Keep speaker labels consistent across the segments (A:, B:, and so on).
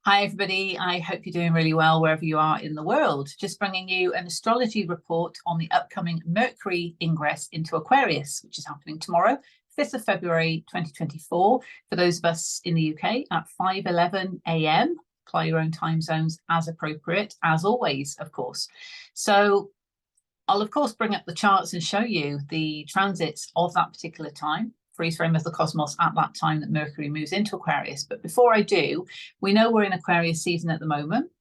A: Hi, everybody. I hope you're doing really well wherever you are in the world. Just bringing you an astrology report on the upcoming Mercury ingress into Aquarius, which is happening tomorrow, 5th of February 2024, for those of us in the UK at 5:11 a.m. Apply your own time zones as appropriate, as always, of course. So I'll, of course, bring up the charts and show you the transits of that particular time, freeze frame of the cosmos at that time that Mercury moves into Aquarius. But before I do, we know we're in Aquarius season at the moment.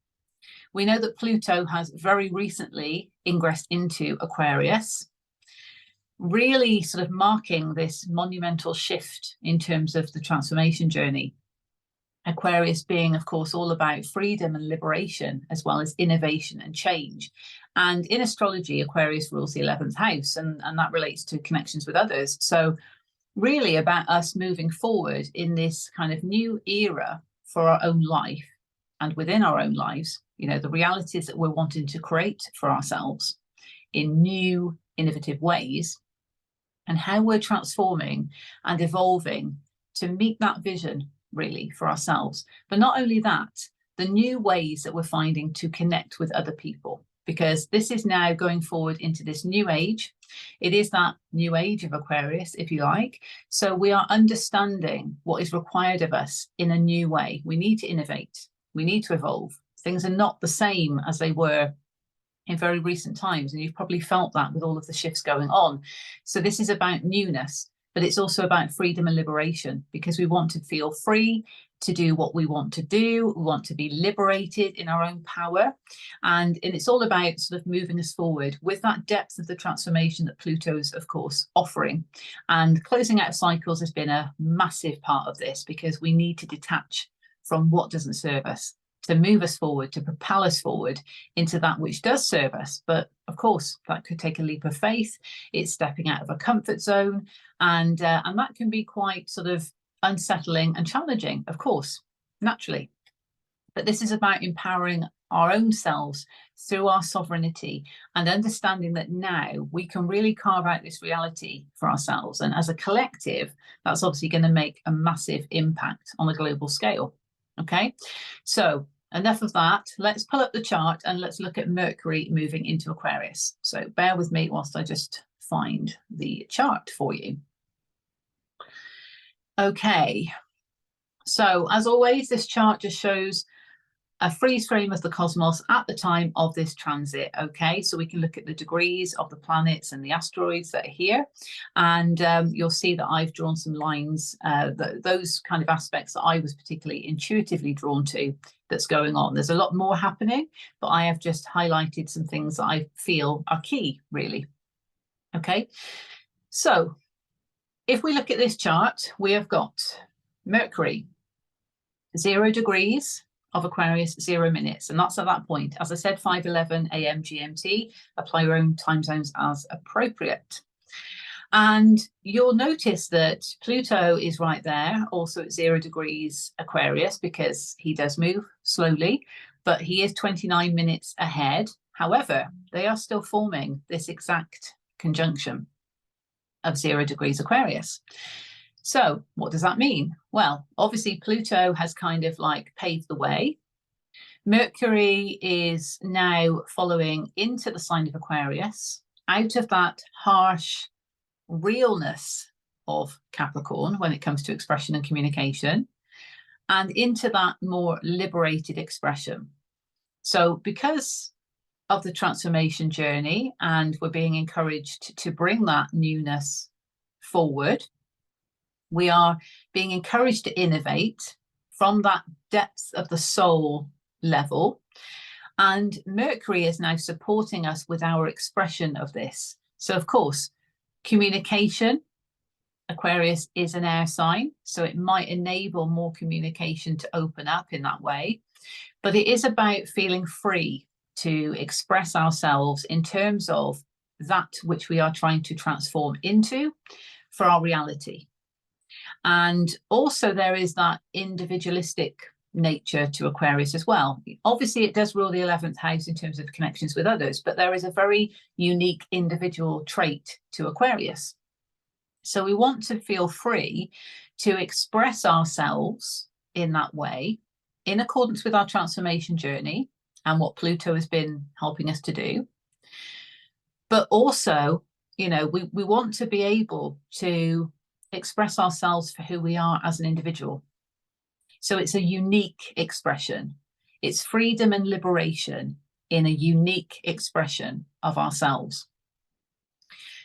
A: We know that Pluto has very recently ingressed into Aquarius, really sort of marking this monumental shift in terms of the transformation journey. Aquarius being, of course, all about freedom and liberation, as well as innovation and change. And in astrology, Aquarius rules the 11th house, and that relates to connections with others. So really about us moving forward in this kind of new era for our own life and within our own lives, you know, the realities that we're wanting to create for ourselves in new, innovative ways, and how we're transforming and evolving to meet that vision really for ourselves. But not only that, the new ways that we're finding to connect with other people, because this is now going forward into this new age. It is that new age of Aquarius, if you like. So we are understanding what is required of us in a new way. We need to innovate. We need to evolve. Things are not the same as they were in very recent times. And you've probably felt that with all of the shifts going on. So this is about newness, but it's also about freedom and liberation, because we want to feel free to do what we want to do. We want to be liberated in our own power. And it's all about sort of moving us forward with that depth of the transformation that Pluto's, of course, offering. And closing out cycles has been a massive part of this, because we need to detach from what doesn't serve us, to move us forward, to propel us forward into that which does serve us. But of course, that could take a leap of faith. It's stepping out of a comfort zone. And that can be quite sort of unsettling and challenging, of course, naturally. But this is about empowering our own selves through our sovereignty and understanding that now we can really carve out this reality for ourselves. And as a collective, that's obviously going to make a massive impact on a global scale. Okay, so enough of that. Let's pull up the chart and let's look at Mercury moving into Aquarius. So bear with me whilst I just find the chart for you. Okay, so as always, this chart just shows a freeze frame of the cosmos at the time of this transit. Okay, so we can look at the degrees of the planets and the asteroids that are here, and you'll see that I've drawn some lines, those kind of aspects that I was particularly intuitively drawn to that's going on. There's a lot more happening, but I have just highlighted some things that I feel are key, really. Okay, so if we look at this chart, we have got Mercury, 0 degrees of Aquarius, 0 minutes. And that's at that point. As I said, 5:11 a.m. GMT. Apply your own time zones as appropriate. And you'll notice that Pluto is right there, also at 0 degrees Aquarius, because he does move slowly, but he is 29 minutes ahead. However, they are still forming this exact conjunction of 0 degrees Aquarius. So what does that mean? Well, obviously Pluto has kind of like paved the way. Mercury is now following into the sign of Aquarius, out of that harsh realness of Capricorn when it comes to expression and communication, and into that more liberated expression. So because of the transformation journey, and we're being encouraged to bring that newness forward, we are being encouraged to innovate from that depth of the soul level. And Mercury is now supporting us with our expression of this. So, of course, communication, Aquarius is an air sign, so it might enable more communication to open up in that way. But it is about feeling free to express ourselves in terms of that which we are trying to transform into for our reality. And also there is that individualistic nature to Aquarius as well. Obviously, it does rule the 11th house in terms of connections with others, but there is a very unique individual trait to Aquarius. So we want to feel free to express ourselves in that way in accordance with our transformation journey and what Pluto has been helping us to do. But also, you know, we want to be able to express ourselves for who we are as an individual. So it's a unique expression. It's freedom and liberation in a unique expression of ourselves.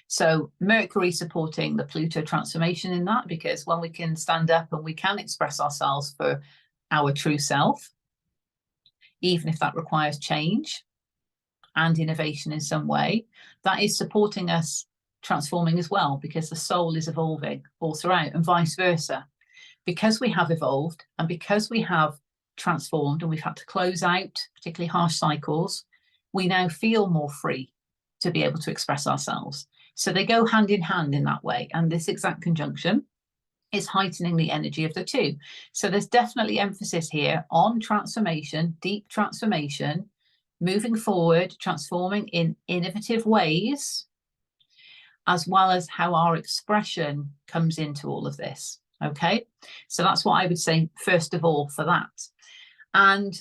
A: So Mercury supporting the Pluto transformation in that, because when we can stand up and we can express ourselves for our true self, even if that requires change and innovation in some way, that is supporting us transforming as well, because the soul is evolving all throughout, and vice versa. Because we have evolved and because we have transformed and we've had to close out particularly harsh cycles, we now feel more free to be able to express ourselves. So they go hand in hand in that way. And this exact conjunction is heightening the energy of the two. So there's definitely emphasis here on transformation, deep transformation, moving forward, transforming in innovative ways, as well as how our expression comes into all of this. Okay, so that's what I would say first of all for that. And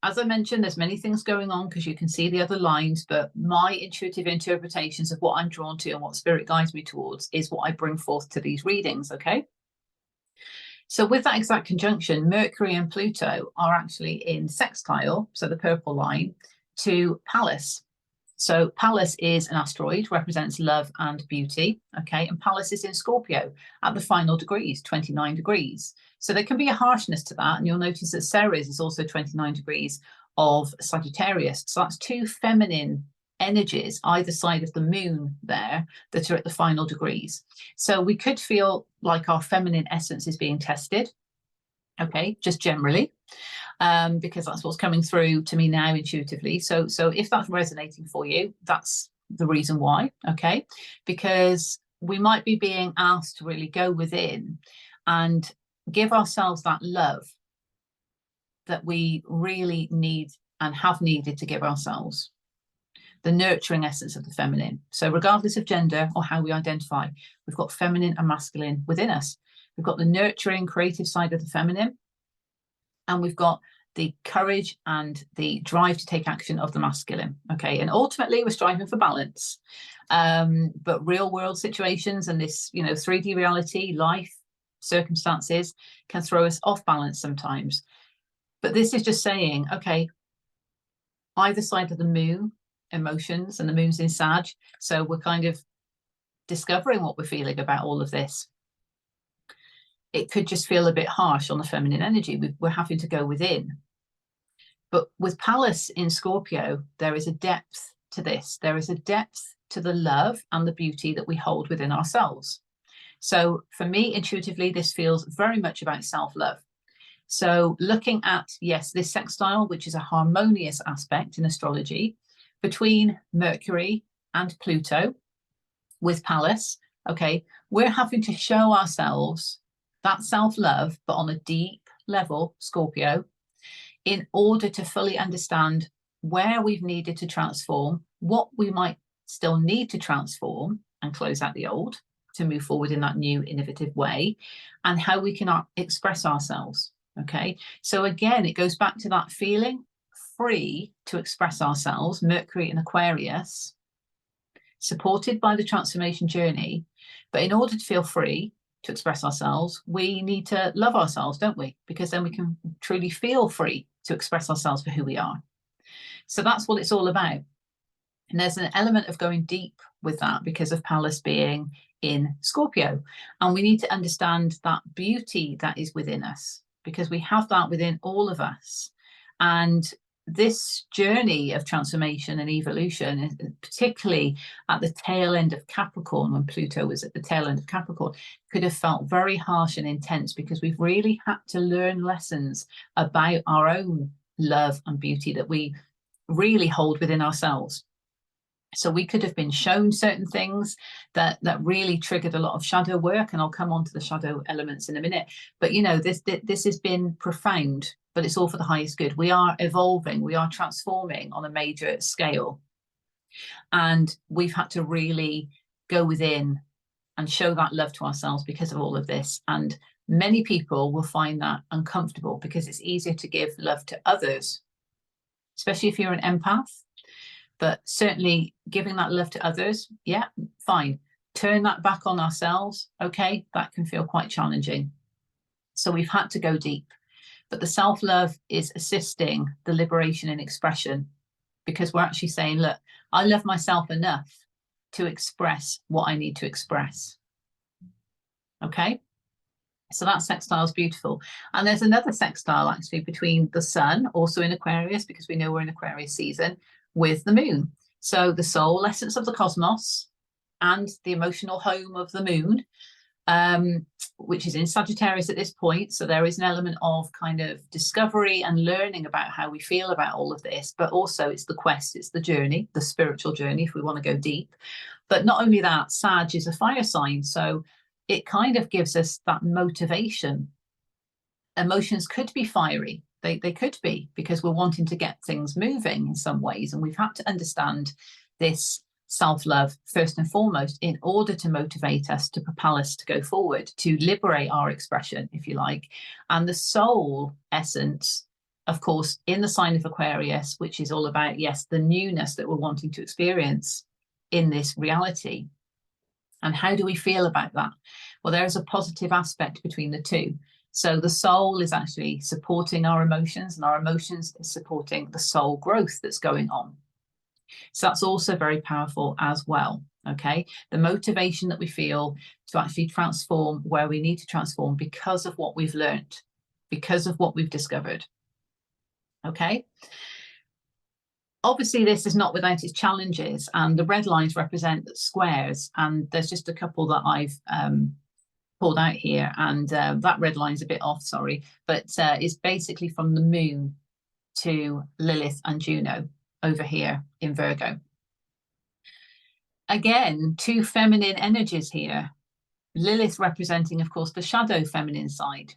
A: as I mentioned, there's many things going on because you can see the other lines, but my intuitive interpretations of what I'm drawn to and what spirit guides me towards is what I bring forth to these readings. Okay, so with that exact conjunction, Mercury and Pluto are actually in sextile, so the purple line, to Pallas. So Pallas is an asteroid, represents love and beauty, okay? And Pallas is in Scorpio at the final degrees, 29 degrees. So there can be a harshness to that, and you'll notice that Ceres is also 29 degrees of Sagittarius. So that's two feminine energies either side of the moon there that are at the final degrees. So we could feel like our feminine essence is being tested, okay, just generally. Because that's what's coming through to me now intuitively. So if that's resonating for you, that's the reason why, okay? Because we might be being asked to really go within and give ourselves that love that we really need and have needed to give ourselves. The nurturing essence of the feminine. So regardless of gender or how we identify, we've got feminine and masculine within us. We've got the nurturing, creative side of the feminine, and we've got the courage and the drive to take action of the masculine. Okay, and ultimately we're striving for balance. But real world situations and this, you know, 3D reality, life, circumstances can throw us off balance sometimes. But this is just saying, okay, either side of the moon, emotions, and the moon's in Sag. So we're kind of discovering what we're feeling about all of this. It could just feel a bit harsh on the feminine energy. We're having to go within. But with Pallas in Scorpio, there is a depth to this. There is a depth to the love and the beauty that we hold within ourselves. So for me, intuitively, this feels very much about self-love. So looking at, yes, this sextile, which is a harmonious aspect in astrology between Mercury and Pluto with Pallas, okay, we're having to show ourselves that self-love, but on a deep level, Scorpio, in order to fully understand where we've needed to transform, what we might still need to transform and close out the old to move forward in that new innovative way, and how we can express ourselves, okay? So again, it goes back to that feeling free to express ourselves, Mercury and Aquarius, supported by the transformation journey. But in order to feel free to express ourselves, we need to love ourselves, don't we? Because then we can truly feel free to express ourselves for who we are. So that's what it's all about. And there's an element of going deep with that because of Pallas being in Scorpio. And we need to understand that beauty that is within us, because we have that within all of us. And this journey of transformation and evolution, particularly at the tail end of Capricorn, when Pluto was at the tail end of Capricorn, could have felt very harsh and intense because we've really had to learn lessons about our own love and beauty that we really hold within ourselves. So we could have been shown certain things that really triggered a lot of shadow work, and I'll come on to the shadow elements in a minute. But you know, this has been profound, but it's all for the highest good. We are evolving, we are transforming on a major scale, and we've had to really go within and show that love to ourselves because of all of this, and Many people will find that uncomfortable because it's easier to give love to others, especially if you're an empath. But certainly giving that love to others, yeah, fine. Turn that back on ourselves, okay, that can feel quite challenging. So we've had to go deep. But the self-love is assisting the liberation and expression, because we're actually saying, look, I love myself enough to express what I need to express. Okay, so that sextile is beautiful. And there's another sextile actually between the sun, also in Aquarius, because we know we're in Aquarius season, with the moon. So the soul essence of the cosmos and the emotional home of the moon, which is in Sagittarius at this point. So there is an element of kind of discovery and learning about how we feel about all of this, but also it's the quest, it's the journey, the spiritual journey, if we want to go deep. But not only that, Sag is a fire sign, so it kind of gives us that motivation. Emotions could be fiery. They could be, because we're wanting to get things moving in some ways. And we've had to understand this self-love first and foremost in order to motivate us, to propel us to go forward, to liberate our expression, if you like. And the soul essence, of course, in the sign of Aquarius, which is all about, yes, the newness that we're wanting to experience in this reality. And how do we feel about that? Well, there is a positive aspect between the two. So the soul is actually supporting our emotions, and our emotions is supporting the soul growth that's going on. So that's also very powerful as well. Okay, the motivation that we feel to actually transform where we need to transform because of what we've learned, because of what we've discovered. Okay. Obviously, this is not without its challenges, and the red lines represent squares, and there's just a couple that I've pulled out here, and that red line's a bit off, sorry, but it's basically from the moon to Lilith and Juno over here in Virgo. Again, two feminine energies here. Lilith representing, of course, the shadow feminine side.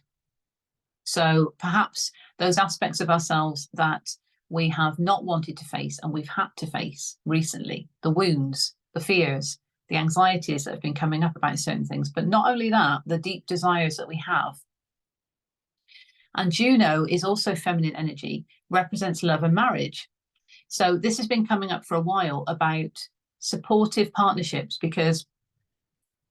A: So perhaps those aspects of ourselves that we have not wanted to face and we've had to face recently, the wounds, the fears, the anxieties that have been coming up about certain things, but not only that, the deep desires that we have. And Juno is also feminine energy, represents love and marriage. So this has been coming up for a while about supportive partnerships, because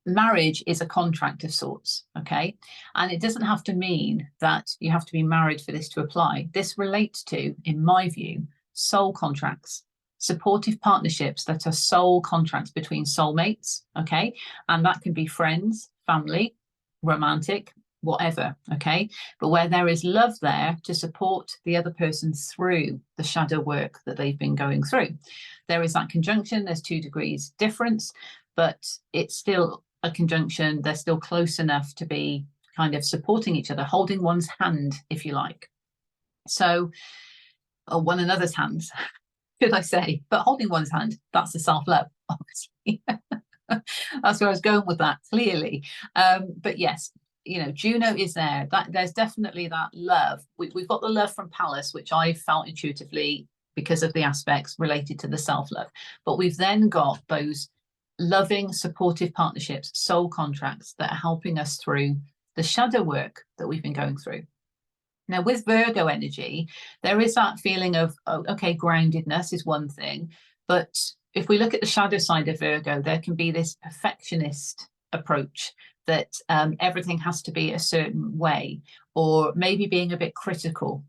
A: marriage is a contract of sorts, okay? And it doesn't have to mean that you have to be married for this to apply. This relates to, in my view, soul contracts, supportive partnerships that are soul contracts between soulmates, okay? And that can be friends, family, romantic, whatever, okay? But where there is love there to support the other person through the shadow work that they've been going through. There is that conjunction, there's 2 degrees difference, but it's still a conjunction. They're still close enough to be kind of supporting each other, holding one's hand, if you like. So, or one another's hands, should I say, but holding one's hand, that's the self-love, obviously. That's where I was going with that, clearly. But yes, you know, Juno is there. There's definitely that love. We've got the love from Pallas, which I felt intuitively because of the aspects related to the self-love. But we've then got those loving, supportive partnerships, soul contracts that are helping us through the shadow work that we've been going through. Now, with Virgo energy, there is that feeling of, oh, okay, groundedness is one thing, but if we look at the shadow side of Virgo, there can be this perfectionist approach that everything has to be a certain way, or maybe being a bit critical.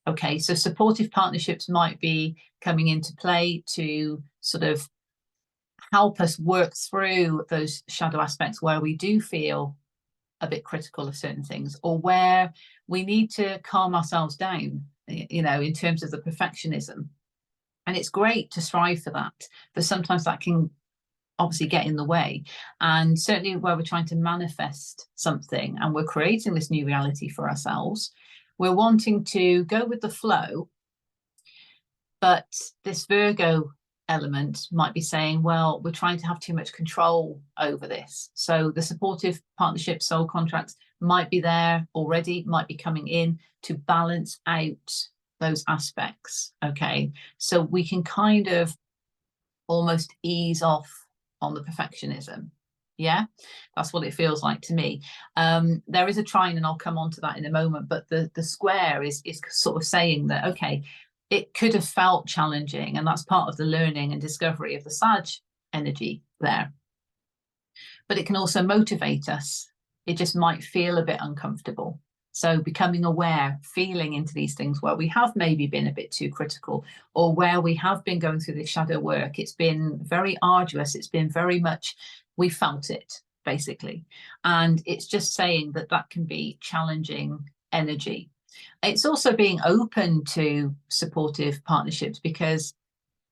A: Okay, so supportive partnerships might be coming into play to sort of help us work through those shadow aspects where we do feel a bit critical of certain things, or where we need to calm ourselves down, you know, in terms of the perfectionism. And it's great to strive for that, but sometimes that can obviously get in the way. And certainly where we're trying to manifest something and we're creating this new reality for ourselves, we're wanting to go with the flow, but this Virgo element might be saying, well, we're trying to have too much control over this. So the supportive partnership soul contracts might be there already, might be coming in to balance out those aspects. Okay, so we can kind of almost ease off on the perfectionism, Yeah, that's what it feels like to me. There is a trine, and I'll come on to that in a moment, but the square is sort of saying that, okay, it could have felt challenging, and that's part of the learning and discovery of the Sag energy there. But it can also motivate us. It just might feel a bit uncomfortable. So becoming aware, feeling into these things where we have maybe been a bit too critical, or where we have been going through this shadow work, it's been very arduous, it's been very much, we felt it, basically. And it's just saying that that can be challenging energy. It's also being open to supportive partnerships, because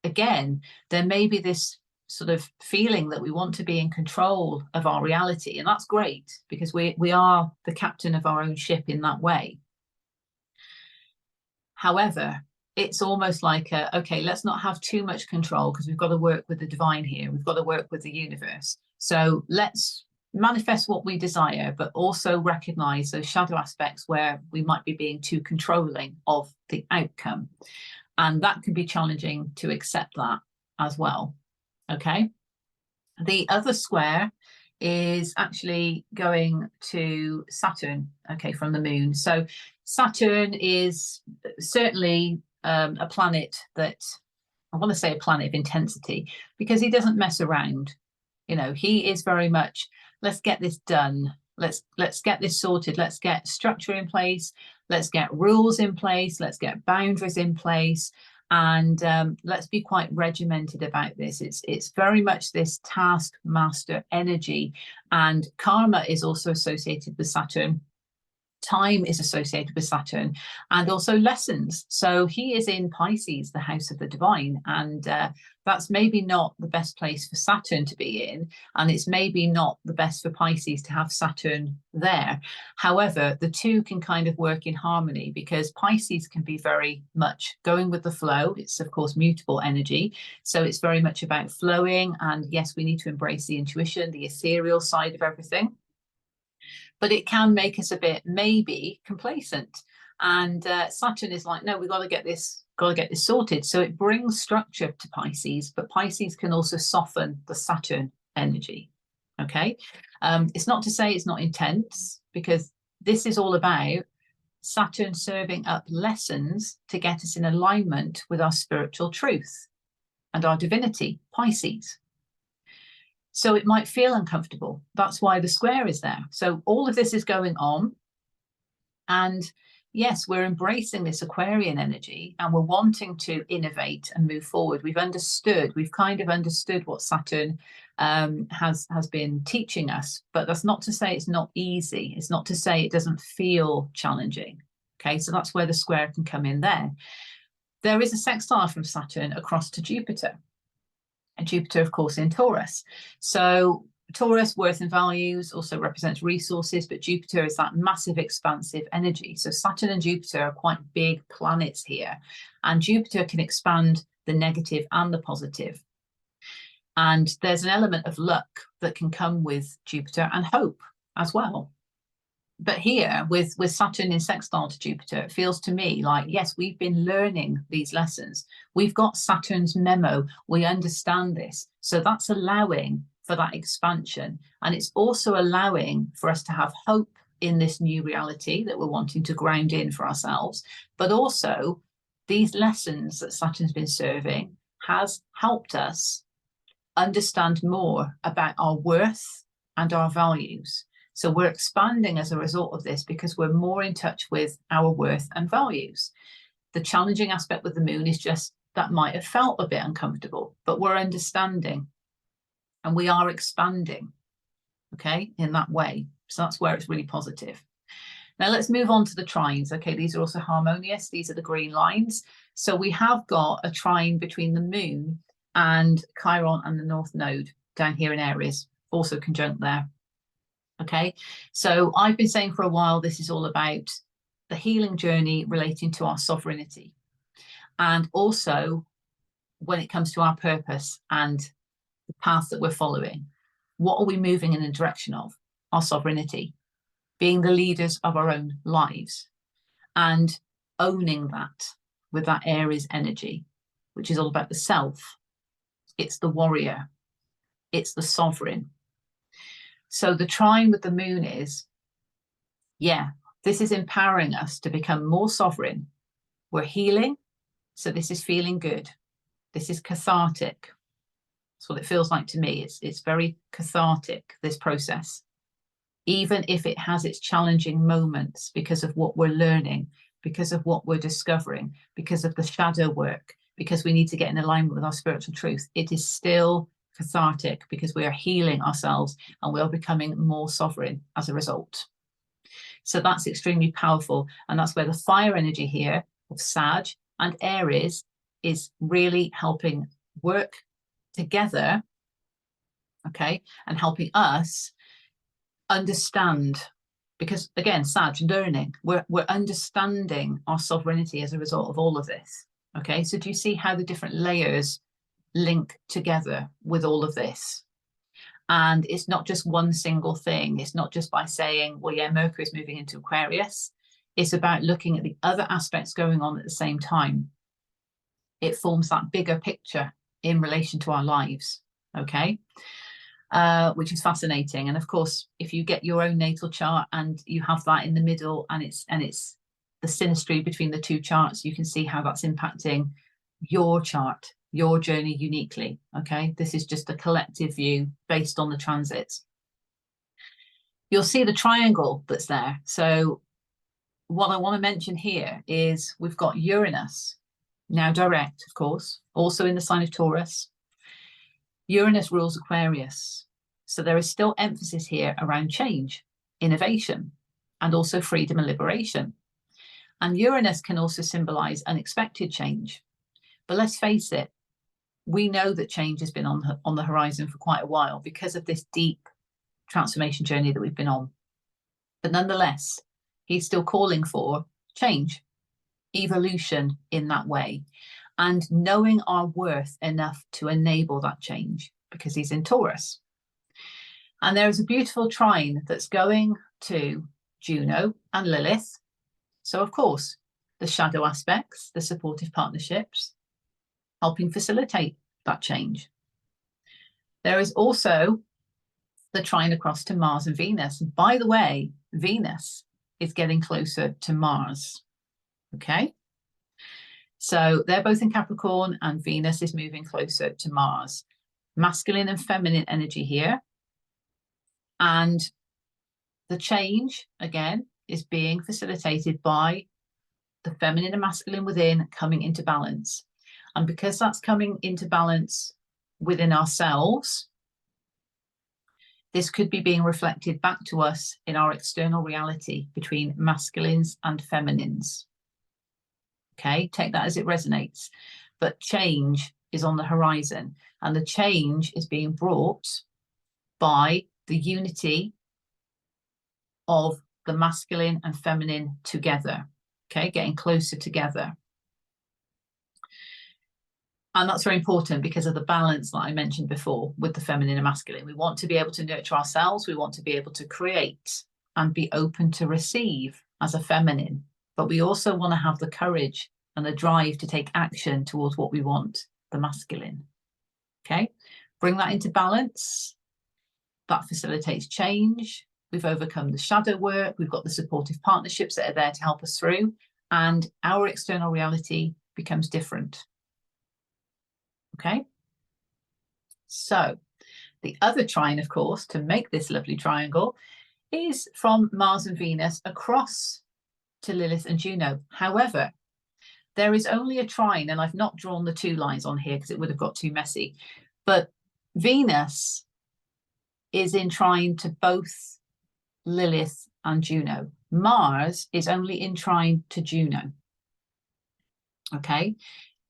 A: again, there may be this sort of feeling that we want to be in control of our reality, and that's great, because we are the captain of our own ship in that way. However, it's almost like, okay, let's not have too much control, because we've got to work with the divine here. We've got to work with the universe. So let's manifest what we desire, but also recognize those shadow aspects where we might be being too controlling of the outcome. And that can be challenging to accept that as well. Okay. The other square is actually going to Saturn, okay, from the moon. So Saturn is certainly a planet that, I want to say a planet of intensity, because he doesn't mess around. You know, he is very much, let's get this done. Let's get this sorted. Let's get structure in place. Let's get rules in place. Let's get boundaries in place. And let's be quite regimented about this. It's very much this taskmaster energy, and karma is also associated with Saturn. Time is associated with Saturn, and also lessons. So he is in Pisces, the house of the divine, and that's maybe not the best place for Saturn to be in, and it's maybe not the best for Pisces to have Saturn there. However, the two can kind of work in harmony, because Pisces can be very much going with the flow. It's of course mutable energy, so it's very much about flowing, and yes, we need to embrace the intuition, the ethereal side of everything. But it can make us a bit maybe complacent. And Saturn is like, no, we've got to get this sorted. So it brings structure to Pisces, but Pisces can also soften the Saturn energy. Okay. It's not to say it's not intense, because this is all about Saturn serving up lessons to get us in alignment with our spiritual truth and our divinity, Pisces. So it might feel uncomfortable. That's why the square is there. So all of this is going on. And yes, we're embracing this Aquarian energy, and we're wanting to innovate and move forward. We've kind of understood what Saturn has been teaching us, but that's not to say it's not easy. It's not to say it doesn't feel challenging. Okay, so that's where the square can come in there. There is a sextile from Saturn across to Jupiter. And Jupiter, of course, in Taurus. So Taurus, worth and values, also represents resources, but Jupiter is that massive expansive energy. So Saturn and Jupiter are quite big planets here, and Jupiter can expand the negative and the positive. And there's an element of luck that can come with Jupiter, and hope as well. But here, with Saturn in sextile to Jupiter, it feels to me like, yes, we've been learning these lessons. We've got Saturn's memo. We understand this. So that's allowing for that expansion. And it's also allowing for us to have hope in this new reality that we're wanting to ground in for ourselves. But also, these lessons that Saturn's been serving has helped us understand more about our worth and our values. So we're expanding as a result of this, because we're more in touch with our worth and values. The challenging aspect with the moon is just that might have felt a bit uncomfortable, but we're understanding and we are expanding, okay, in that way. So that's where it's really positive. Now let's move on to the trines. Okay, these are also harmonious. These are the green lines. So we have got a trine between the moon and Chiron and the North Node down here in Aries, also conjunct there. Okay, so I've been saying for a while, this is all about the healing journey relating to our sovereignty. And also when it comes to our purpose and the path that we're following, what are we moving in the direction of? Our sovereignty, being the leaders of our own lives, and owning that with that Aries energy, which is all about the self. It's the warrior. It's the sovereign. So the trine with the moon is, yeah, this is empowering us to become more sovereign. We're healing, so this is feeling good. This is cathartic. That's what it feels like to me. It's very cathartic, this process, even if it has its challenging moments because of what we're learning, because of what we're discovering, because of the shadow work, because we need to get in alignment with our spiritual truth. It is still cathartic because we are healing ourselves and we are becoming more sovereign as a result. So that's extremely powerful. And that's where the fire energy here of Sag and Aries is really helping work together, okay, and helping us understand, because again, Sag, learning, we're understanding our sovereignty as a result of all of this. Okay, so do you see how the different layers link together with all of this? And it's not just one single thing. It's not just by saying, well, yeah, Mercury is moving into Aquarius. It's about looking at the other aspects going on at the same time. It forms that bigger picture in relation to our lives, okay? Which is fascinating. And of course, if you get your own natal chart and you have that in the middle and it's the synastry between the two charts, you can see how that's impacting your chart, your journey uniquely, okay? This is just a collective view based on the transits. You'll see the triangle that's there. So what I want to mention here is we've got Uranus, now direct, of course, also in the sign of Taurus. Uranus rules Aquarius. So there is still emphasis here around change, innovation, and also freedom and liberation. And Uranus can also symbolize unexpected change. But let's face it, we know that change has been on the horizon for quite a while because of this deep transformation journey that we've been on. But nonetheless, he's still calling for change, evolution in that way, and knowing our worth enough to enable that change because he's in Taurus. And there is a beautiful trine that's going to Juno and Lilith. So, of course, the shadow aspects, the supportive partnerships, helping facilitate that change. There is also the trine across to Mars and Venus. By the way, Venus is getting closer to Mars, okay? So they're both in Capricorn and Venus is moving closer to Mars. Masculine and feminine energy here. And the change, again, is being facilitated by the feminine and masculine within coming into balance. And because that's coming into balance within ourselves, this could be being reflected back to us in our external reality between masculines and feminines. Okay, take that as it resonates. But change is on the horizon, and the change is being brought by the unity of the masculine and feminine together, okay, getting closer together. And that's very important because of the balance that I mentioned before with the feminine and masculine. We want to be able to nurture ourselves. We want to be able to create and be open to receive as a feminine. But we also want to have the courage and the drive to take action towards what we want, the masculine. Okay, bring that into balance. That facilitates change. We've overcome the shadow work. We've got the supportive partnerships that are there to help us through. And our external reality becomes different. Okay, so the other trine, of course, to make this lovely triangle is from Mars and Venus across to Lilith and Juno. However, there is only a trine, and I've not drawn the two lines on here because it would have got too messy, but Venus is in trine to both Lilith and Juno. Mars is only in trine to Juno. Okay,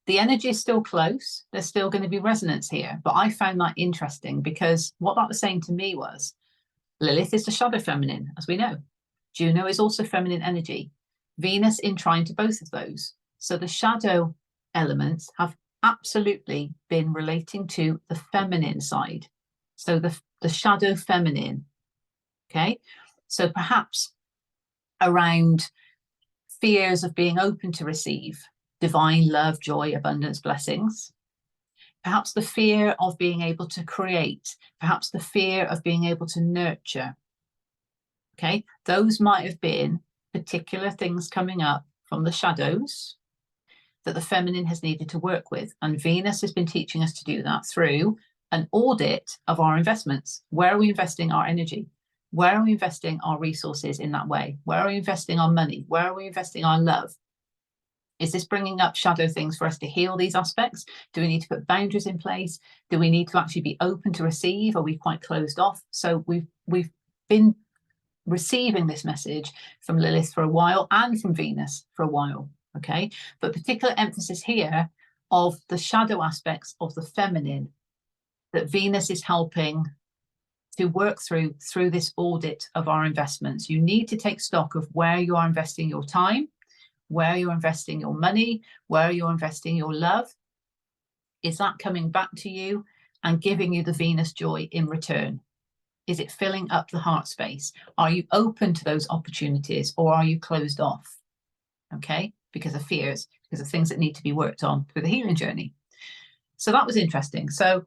A: the energy is still close. There's still going to be resonance here, but I found that interesting because what that was saying to me was Lilith is the shadow feminine, as we know. Juno is also feminine energy. Venus in trine to both of those. So the shadow elements have absolutely been relating to the feminine side. So the shadow feminine, okay? So perhaps around fears of being open to receive divine love, joy, abundance, blessings. perhaps the fear of being able to create, perhaps the fear of being able to nurture. Okay, those might have been particular things coming up from the shadows that the feminine has needed to work with. And Venus has been teaching us to do that through an audit of our investments. Where are we investing our energy? Where are we investing our resources in that way? Where are we investing our money? Where are we investing our love? Is this bringing up shadow things for us to heal these aspects? Do we need to put boundaries in place? Do we need to actually be open to receive? Are we quite closed off? So we've been receiving this message from Lilith for a while and from Venus for a while, okay? But particular emphasis here of the shadow aspects of the feminine that Venus is helping to work through this audit of our investments. You need to take stock of where you are investing your time, where you're investing your money, where you're investing your love. Is that coming back to you and giving you the Venus joy in return? Is it filling up the heart space? Are you open to those opportunities, or are you closed off? Okay, because of fears, because of things that need to be worked on through the healing journey. So that was interesting. So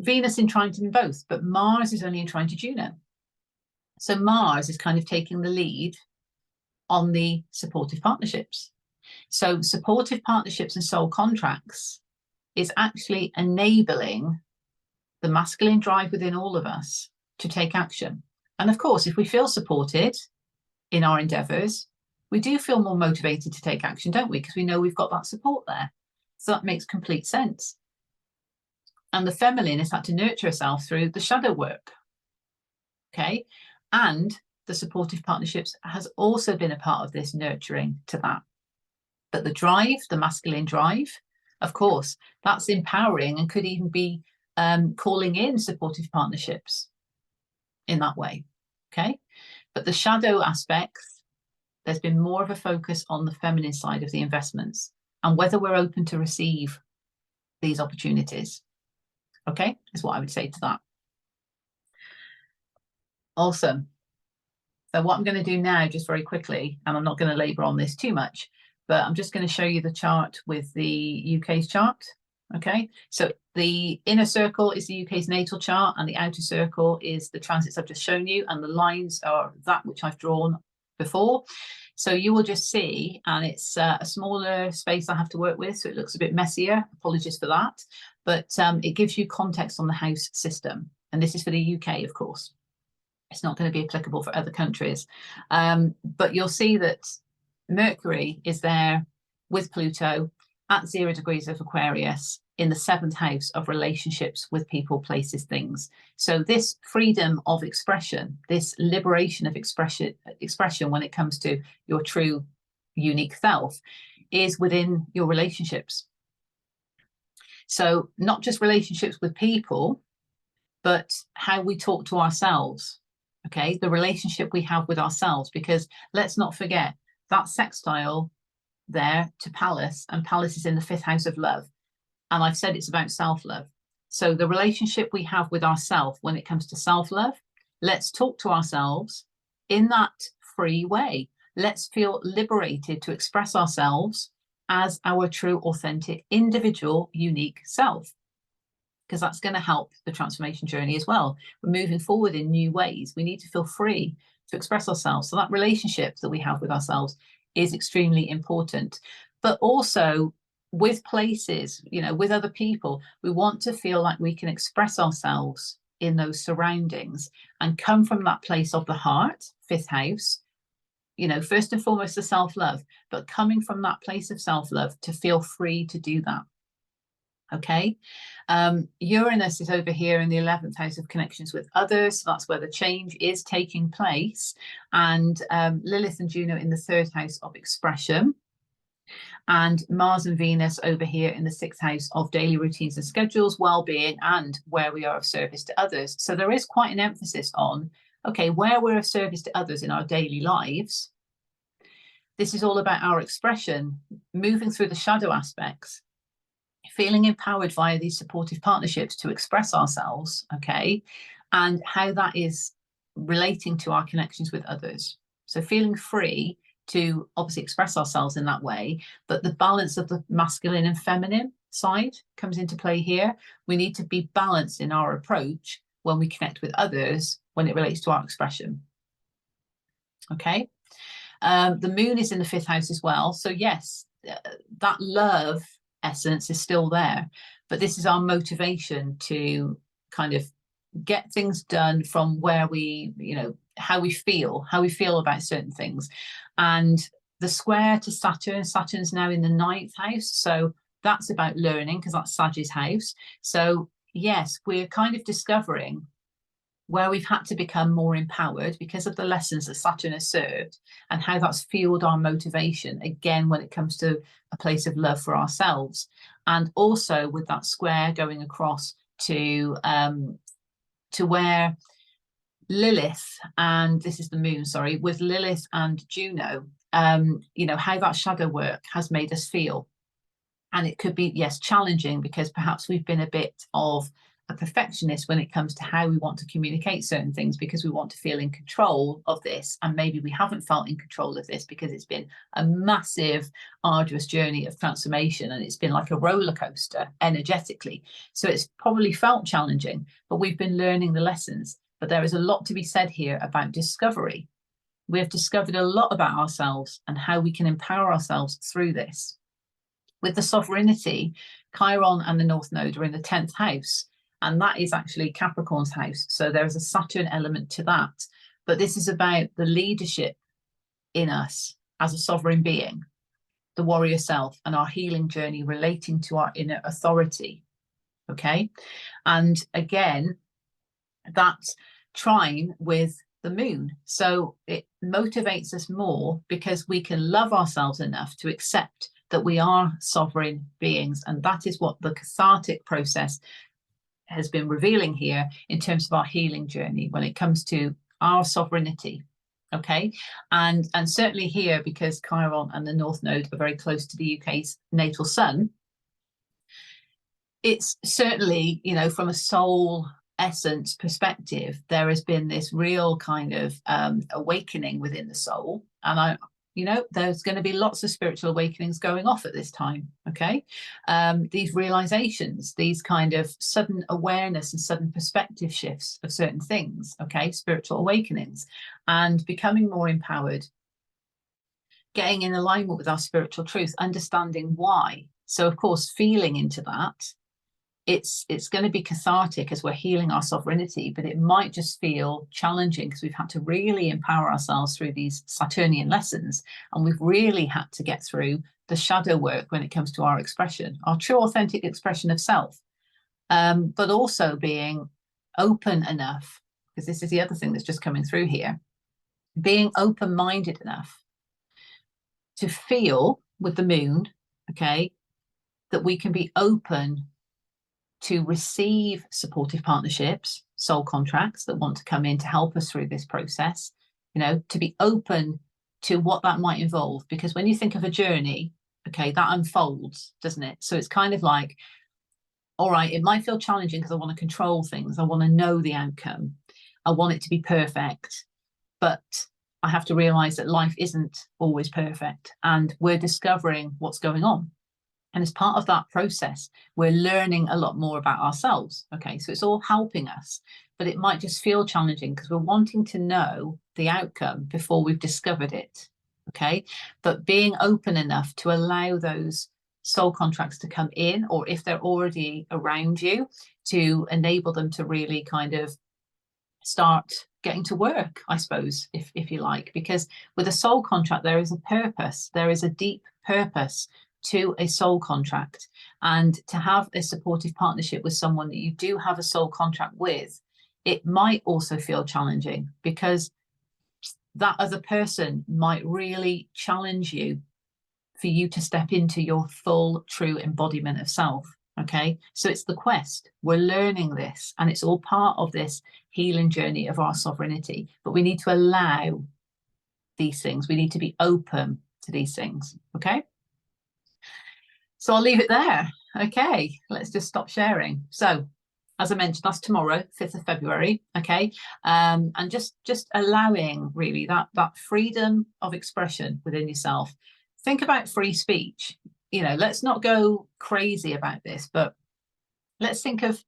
A: Venus entrines in both, but Mars is only entrинed to Juno. So Mars is kind of taking the lead on the supportive partnerships. So supportive partnerships and soul contracts is actually enabling the masculine drive within all of us to take action. And of course, if we feel supported in our endeavors, we do feel more motivated to take action, don't we? Because we know we've got that support there. So that makes complete sense. And the feminine has had to nurture herself through the shadow work. Okay. And the supportive partnerships has also been a part of this nurturing to that. But the drive, the masculine drive, of course, that's empowering and could even be calling in supportive partnerships in that way. Okay. But the shadow aspects, there's been more of a focus on the feminine side of the investments and whether we're open to receive these opportunities. Okay, is what I would say to that. Awesome. So what I'm going to do now, just very quickly, and I'm not going to labor on this too much, but I'm just going to show you the chart with the UK's chart. Okay, so the inner circle is the UK's natal chart, and the outer circle is the transits I've just shown you, and the lines are that which I've drawn before. So you will just see, and it's a smaller space I have to work with, so it looks a bit messier. Apologies for that. But it gives you context on the house system. And this is for the UK, of course. It's not going to be applicable for other countries. But you'll see that Mercury is there with Pluto at 0 degrees of Aquarius in the 7th house of relationships with people, places, things. So this freedom of expression, this liberation of expression when it comes to your true unique self is within your relationships. So not just relationships with people, but how we talk to ourselves, okay? The relationship we have with ourselves, because let's not forget that sextile there to Pallas, and Pallas is in the 5th house of love. And I've said it's about self-love. So the relationship we have with ourselves when it comes to self-love, let's talk to ourselves in that free way. Let's feel liberated to express ourselves as our true, authentic, individual, unique self, because that's going to help the transformation journey as well. We're moving forward in new ways. We need to feel free to express ourselves. So that relationship that we have with ourselves is extremely important. But also with places, you know, with other people, we want to feel like we can express ourselves in those surroundings and come from that place of the heart, 5th house, you know, first and foremost, the self-love, but coming from that place of self-love to feel free to do that. Okay. Uranus is over here in the 11th house of connections with others. So that's where the change is taking place. And Lilith and Juno in the 3rd house of expression. And Mars and Venus over here in the 6th house of daily routines and schedules, well-being, and where we are of service to others. So there is quite an emphasis on, okay, where we're of service to others in our daily lives. This is all about our expression, moving through the shadow aspects, feeling empowered via these supportive partnerships to express ourselves, okay, and how that is relating to our connections with others. So feeling free to obviously express ourselves in that way, but the balance of the masculine and feminine side comes into play here. We need to be balanced in our approach when we connect with others when it relates to our expression. Okay. The moon is in the 5th house as well. So yes, that love essence is still there, but this is our motivation to kind of get things done from where we, you know, how we feel about certain things. And the square to Saturn's now in the 9th house. So that's about learning, because that's Sag's house. So yes, we're kind of discovering where we've had to become more empowered because of the lessons that Saturn has served, and how that's fueled our motivation, again, when it comes to a place of love for ourselves. And also with that square going across to where Lilith, and this is the moon, sorry, with Lilith and Juno, you know, how that shadow work has made us feel. And it could be, yes, challenging, because perhaps we've been a bit of a perfectionist when it comes to how we want to communicate certain things, because we want to feel in control of this, and maybe we haven't felt in control of this because it's been a massive, arduous journey of transformation, and it's been like a roller coaster energetically. So it's probably felt challenging, but we've been learning the lessons. But there is a lot to be said here about discovery. We have discovered a lot about ourselves and how we can empower ourselves through this. With the sovereignty, Chiron and the North Node are in the 10th house, and that is actually Capricorn's house. So there is a Saturn element to that. But this is about the leadership in us as a sovereign being, the warrior self, and our healing journey relating to our inner authority. Okay. And again, that's trine with the moon. So it motivates us more because we can love ourselves enough to accept that we are sovereign beings. And that is what the cathartic process has been revealing here in terms of our healing journey when it comes to our sovereignty. Okay. And certainly here, because Chiron and the North Node are very close to the UK's natal sun, it's certainly, you know, from a soul essence perspective, there has been this real kind of awakening within the soul. And you know, there's going to be lots of spiritual awakenings going off at this time. Okay. These realizations, these kind of sudden awareness and sudden perspective shifts of certain things. Okay. Spiritual awakenings and becoming more empowered, getting in alignment with our spiritual truth, understanding why. So of course, feeling into that, it's going to be cathartic as we're healing our sovereignty, but it might just feel challenging because we've had to really empower ourselves through these Saturnian lessons, and we've really had to get through the shadow work when it comes to our expression, our true authentic expression of self, but also being open enough, because this is the other thing that's just coming through here, being open-minded enough to feel with the moon, okay, that we can be open to receive supportive partnerships, soul contracts that want to come in to help us through this process, you know, to be open to what that might involve. Because when you think of a journey, okay, that unfolds, doesn't it? So it's kind of like, all right, it might feel challenging because I want to control things. I want to know the outcome. I want it to be perfect. But I have to realize that life isn't always perfect, and we're discovering what's going on. And as part of that process, we're learning a lot more about ourselves. Okay, so it's all helping us, but it might just feel challenging because we're wanting to know the outcome before we've discovered it. Okay, but being open enough to allow those soul contracts to come in, or if they're already around you, to enable them to really kind of start getting to work, I suppose, if you like, because with a soul contract, there is a purpose, there is a deep purpose to a soul contract. And to have a supportive partnership with someone that you do have a soul contract with, it might also feel challenging because that other person might really challenge you for you to step into your full true embodiment of self. Okay, so it's the quest. We're learning this, and it's all part of this healing journey of our sovereignty, but we need to allow these things. We need to be open to these things. Okay, so I'll leave it there. Okay, let's just stop sharing. So as I mentioned, that's tomorrow, 5th of February. Okay, and just allowing really that freedom of expression within yourself. Think about free speech. you know, let's not go crazy about this, but let's think of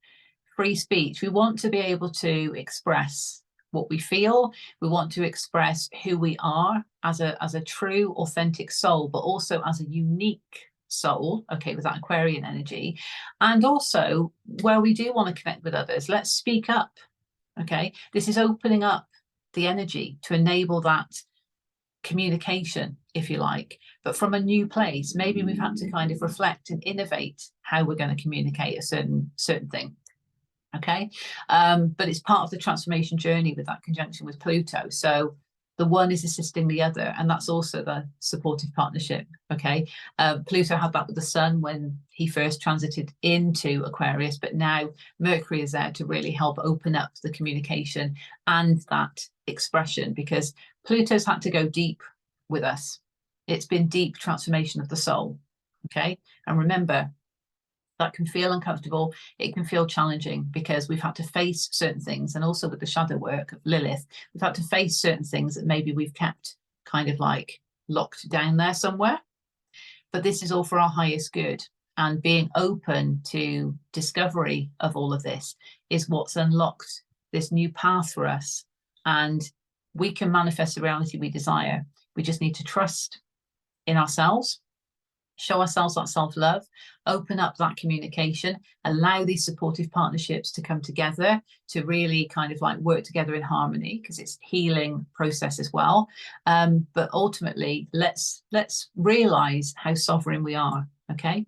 A: free speech. We want to be able to express what we feel. We want to express who we are as a true, authentic soul, but also as a unique soul, okay, with that Aquarian energy. And also where we do want to connect with others, let's speak up, okay? This is opening up the energy to enable that communication, if you like, but from a new place. Maybe we've had to kind of reflect and innovate how we're going to communicate a certain thing. Okay, but it's part of the transformation journey with that conjunction with Pluto. So the one is assisting the other, and that's also the supportive partnership. Okay, Pluto had that with the Sun when he first transited into Aquarius, but now Mercury is there to really help open up the communication and that expression, because Pluto's had to go deep with us. It's been deep transformation of the soul. Okay, and remember, that can feel uncomfortable. It can feel challenging because we've had to face certain things. And also with the shadow work of Lilith, we've had to face certain things that maybe we've kept kind of like locked down there somewhere. But this is all for our highest good. And being open to discovery of all of this is what's unlocked this new path for us. And we can manifest the reality we desire. We just need to trust in ourselves, show ourselves that self-love, open up that communication, allow these supportive partnerships to come together to really kind of like work together in harmony, because it's healing process as well. But ultimately, let's realize how sovereign we are, okay?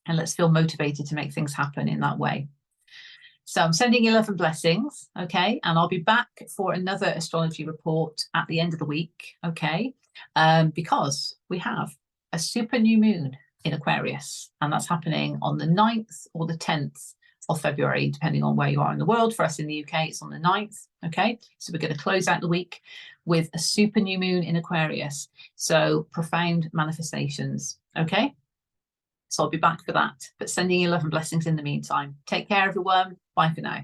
A: And let's feel motivated to make things happen in that way. So I'm sending you love and blessings, okay? And I'll be back for another astrology report at the end of the week, okay? Because we have a super new moon in Aquarius, and that's happening on the 9th or the 10th of February, depending on where you are in the world. For us in the UK, it's on the 9th, okay? So we're going to close out the week with a super new moon in Aquarius. So profound manifestations, okay? So I'll be back for that, but sending you love and blessings in the meantime. Take care, everyone. Bye for now.